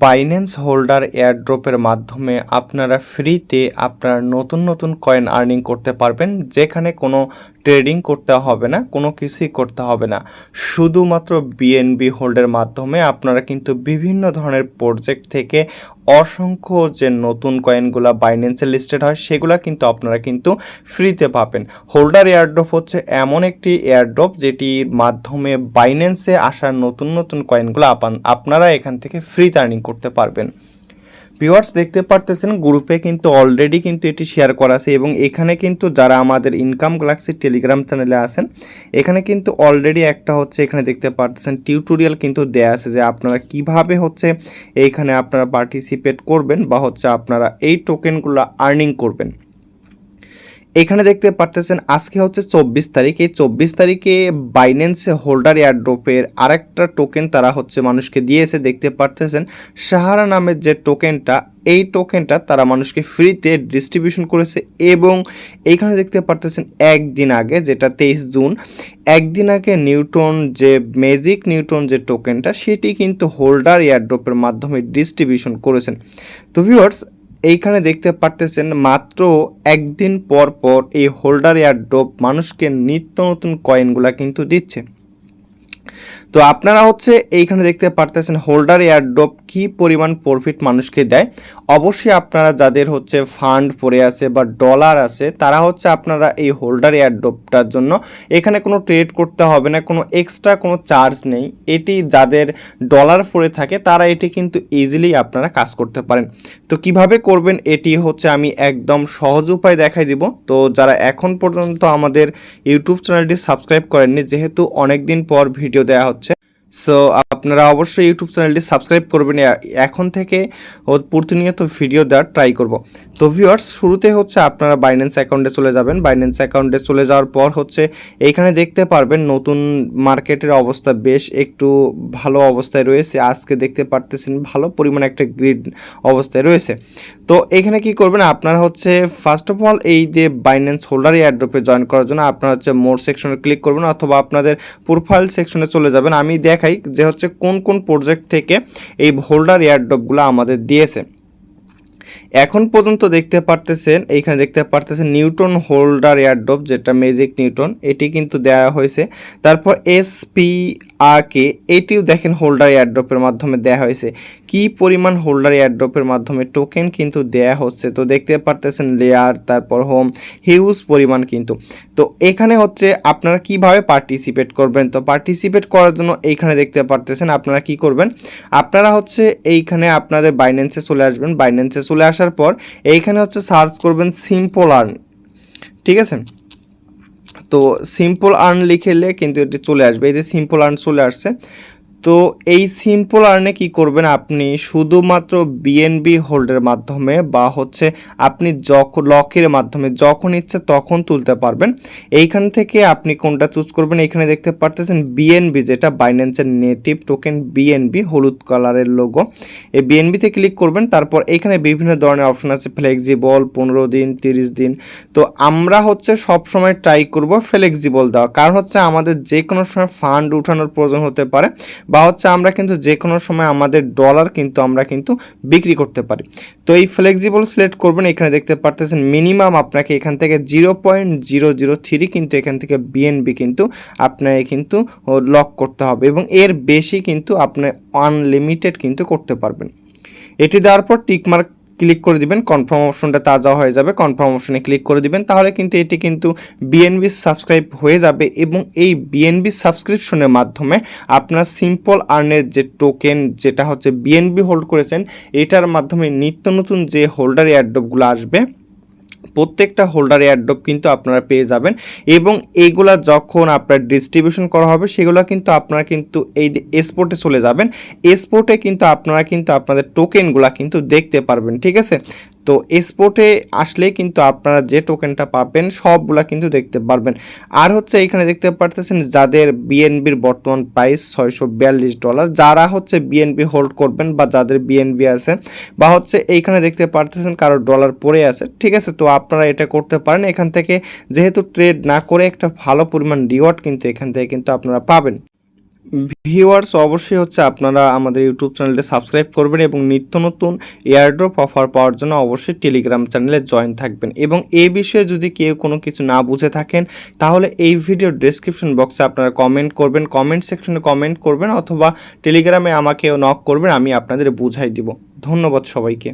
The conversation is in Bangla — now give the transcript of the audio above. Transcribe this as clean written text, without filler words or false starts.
বাইন্যান্স হোল্ডার এয়ারড্রপের মাধ্যমে আপনারা ফ্রিতে আপনার নতুন নতুন কয়েন আর্নিং করতে পারবেন, যেখানে কোনো ট্রেডিং করতে হবে না, কোনো কিছুই করতে হবে না। শুধুমাত্র বিএনবি হোল্ডের মাধ্যমে আপনারা কিন্তু বিভিন্ন ধরনের প্রজেক্ট থেকে অসংখ্য যে নতুন কয়েনগুলো বাইন্যান্সে লিস্টেড হয় সেগুলো কিন্তু আপনারা কিন্তু ফ্রিতে পাবেন। হোল্ডার এয়ারড্রপ হচ্ছে এমন একটি এয়ারড্রপ যেটির মাধ্যমে বাইন্যান্সে আসা নতুন নতুন কয়েনগুলো আপনারা এখান থেকে ফ্রিতে আর্নিং করতে পারবেন। ভিউয়ার্স, দেখতে পারতেছেন গ্রুপে কিন্তু অলরেডি কিন্তু এটি শেয়ার করা আছে এবং এখানে কিন্তু যারা আমাদের ইনকাম গ্যালাক্সি টেলিগ্রাম চ্যানেলে আছেন এখানে কিন্তু অলরেডি একটা হচ্ছে এখানে দেখতে পারতেছেন টিউটোরিয়াল কিন্তু দেয়া আছে যে আপনারা কিভাবে হচ্ছে এইখানে আপনারা পার্টিসিপেট করবেন বা হচ্ছে আপনারা এই টোকেনগুলো আর্নিং করবেন। এখানে দেখতে পারতেছেন আজকে হচ্ছে 24 তারিখ। এই 24 তারিখে বাইন্যান্স হোল্ডার এয়ারড্রপের আরেকটা টোকেন তারা হচ্ছে মানুষকে দিয়েছে। দেখতে পারতেছেন সাহারা নামের যে টোকেনটা, এই টোকেনটা তারা মানুষকে ফ্রিতে ডিস্ট্রিবিউশন করেছে এবং এইখানে দেখতে পারতেছেন একদিন আগে, যেটা 23 জুন, একদিন আগে নিউটন যে ম্যাজিক নিউটন যে টোকেনটা সেটি কিন্তু হোল্ডার এয়ারড্রপের মাধ্যমে ডিস্ট্রিবিউশন করেছেন। তো ভিউয়ার্স, এইখানে দেখতে পারতেছেন মাত্র একদিন পর পর এই হোল্ডার এয়ারড্রপ মানুষকে নিত্য নতুন কয়েনগুলা কিন্তু দিচ্ছে। তো আপনারা হচ্ছে এইখানে দেখতে পারতেছেন হোল্ডার এয়ারড্রপ কি পরিমাণ প্রফিট মানুষকে দেয়। অবশ্যই আপনারা যাদের হচ্ছে ফান্ড পড়ে আছে বা ডলার আছে তারা হচ্ছে আপনারা এই হোল্ডার এয়ারড্রপটার জন্য এখানে কোনো ট্রেড করতে হবে না, কোনো এক্সট্রা কোনো চার্জ নেই। এটি যাদের ডলার পড়ে থাকে তারা এটি কিন্তু ইজিলি আপনারা কাজ করতে পারেন। তো কিভাবে করবেন এটি হচ্ছে আমি একদম সহজ উপায় দেখাই দিব। তো যারা এখন পর্যন্ত আমাদের ইউটিউব চ্যানেলটি সাবস্ক্রাইব করেননি, যেহেতু অনেক দিন পর ভিডিও দেওয়া হচ্ছে, সো আপনারা অবশ্যই ইউটিউব চ্যানেলটি সাবস্ক্রাইব করবেন। এখন থেকে প্রতিনিয়ত ভিডিও দেওয়ার ট্রাই করব। তো ভিউয়ার্স, শুরুতে হচ্ছে আপনারা বাইন্যান্স অ্যাকাউন্টে চলে যাবেন। বাইন্যান্স অ্যাকাউন্টে চলে যাওয়ার পর হচ্ছে এইখানে দেখতে পারবেন নতুন মার্কেটের অবস্থা বেশ একটু ভালো অবস্থায় রয়েছে। আজকে দেখতে পারতেছেন ভালো পরিমাণে একটা গ্রিড অবস্থায় রয়েছে। তো এখানে কি করবেন আপনারা হচ্ছে ফার্স্ট অফ অল এই যে বাইন্যান্স হোল্ডার এয়ারড্রপে জয়েন করার জন্য আপনারা হচ্ছে মোর সেকশনে ক্লিক করবেন অথবা আপনাদের প্রোফাইল সেকশনে চলে যাবেন। আমি দেখাই যে হচ্ছে কোন কোন প্রজেক্ট থেকে এই হোল্ডার এয়ারড্রপগুলো আমাদের দিয়েছে। এখন পর্যন্ত দেখতে পারতেছেন এইখানে দেখতে পারতেছেন নিউটন হোল্ডার এয়ারড্রপ, যেটা ম্যাজিক নিউটন, এটি কিন্তু দেওয়া হয়েছে। তারপর SPRK, এটিও দেখেন হোল্ডার এয়ারড্রপের মাধ্যমে দেওয়া হয়েছে। কি পরিমাণ হোল্ডার এয়ারড্রপের মাধ্যমে টোকেন কিন্তু দেয়া হচ্ছে তো দেখতে পারতেছেন লেয়ার, তারপর হোম, হিউজ পরিমাণ কিন্তু। তো এখানে হচ্ছে আপনারা কিভাবে পার্টিসিপেট করবেন। তো পার্টিসিপেট করার জন্য এইখানে দেখতে পারতেছেন আপনারা কি করবেন, আপনারা হচ্ছে এইখানে আপনাদের বাইন্যান্সে চলে আসবেন। বাইন্যান্সে চলে আসার পর এইখানে হচ্ছে সার্চ করবেন সিম্পল আর্ন, ঠিক আছে। তো সিম্পল আর্ন লিখলে কিন্তু এটি চলে আসবে। এই যে সিম্পল আর্ন চলে আসছে। তো এই সিম্পল আর্নে কি করবেন, আপনি শুধুমাত্র বিএনবি হোল্ডের মাধ্যমে বা হচ্ছে আপনি যখন লকের মাধ্যমে যখন ইচ্ছে তখন তুলতে পারবেন। এইখান থেকে আপনি কোনটা চুজ করবেন, এখানে দেখতে পারতেছেন বিএনবি, যেটা বাইন্যান্সের নেটিভ টোকেন বিএনবি, হলুদ কালারের লোগো। এই বিএনবিতে ক্লিক করবেন। তারপর এখানে বিভিন্ন ধরনের অপশন আছে, ফ্লেক্সিবল, 15 দিন, 30 দিন। তো আমরা হচ্ছে সব সময় ট্রাই করব ফ্লেক্সিবল দেওয়া, কারণ হচ্ছে আমাদের যে কোনো সময় ফান্ড উঠানোর প্রয়োজন হতে পারে বা হচ্ছে আমরা কিন্তু যে কোনো সময় আমাদের ডলার কিন্তু আমরা কিন্তু বিক্রি করতে পারি। তো এই ফ্লেক্সিবল সিলেক্ট করবেন। এখানে দেখতে পারতেছেন মিনিমাম আপনাকে এখান থেকে 0.003 কিন্তু এখান থেকে বিএনবি কিন্তু আপনাকে কিন্তু লক করতে হবে এবং এর বেশি কিন্তু আপনি আনলিমিটেড কিন্তু করতে পারবেন। এটি দেওয়ার পর টিকমার্ক ক্লিক করে দিবেন, কনফার্ম অপশনটা তাজা হয়ে যাবে। কনফার্ম অপশনে ক্লিক করে দিবেন, তাহলে কিন্তু এটি কিন্তু বিএনবি সাবস্ক্রাইব হয়ে যাবে এবং এই বিএনবি সাবস্ক্রিপশনের মাধ্যমে আপনার সিম্পল আর্নের যে টোকেন, যেটা হচ্ছে বিএনবি হোল্ড করেছেন, এটার মাধ্যমে নিত্য নতুন যে হোল্ডার এয়ারড্রপগুলো আসবে প্রত্যেকটা হোল্ডার এয়ারড্রপ কিন্তু আপনারা পেয়ে যাবেন এবং এইগুলা যখন আপনার ডিস্ট্রিবিউশন করা হবে সেগুলো কিন্তু আপনারা কিন্তু এই এক্সপোর্টে চলে যাবেন। এক্সপোর্টে কিন্তু আপনারা কিন্তু আপনাদের টোকেনগুলা কিন্তু দেখতে পারবেন, ঠিক আছে। তো এক্সপোর্টে আসলে কিন্তু আপনারা যে টোকেনটা পাবেন সবগুলা কিন্তু দেখতে পারবেন। আর হচ্ছে এখানে দেখতে পারতেছেন যাদের বিএনবির বর্তমান প্রাইস $642, যারা হচ্ছে বিএনবি হোল্ড করবেন বা যাদের বিএনবি আছে বা হচ্ছে এইখানে দেখতে পারতেছেন কারো ডলার পড়ে আছে, ঠিক আছে। তো আপনারা এটা করতে পারেন। এখান থেকে যেহেতু ট্রেড না করে একটা ভালো পরিমাণ রিওয়ার্ড কিন্তু এখান থেকে কিন্তু আপনারা পাবেন। ভিউয়ার্স অবশ্যই হচ্ছে আপনারা আমাদের ইউটিউব চ্যানেলটি সাবস্ক্রাইব করবেন এবং নিত্য নতুন এয়ারড্রপ অফার পাওয়ার জন্য অবশ্যই টেলিগ্রাম চ্যানেলে জয়েন থাকবেন। এবং এই বিষয়ে যদি কেউ কোনো কিছু না বুঝে থাকেন তাহলে এই ভিডিওর ডেসক্রিপশন বক্সে আপনারা কমেন্ট করবেন, কমেন্ট সেকশনে কমেন্ট করবেন অথবা টেলিগ্রামে আমাকেও নক করবেন, আমি আপনাদের বুঝাই দিব। ধন্যবাদ সবাইকে।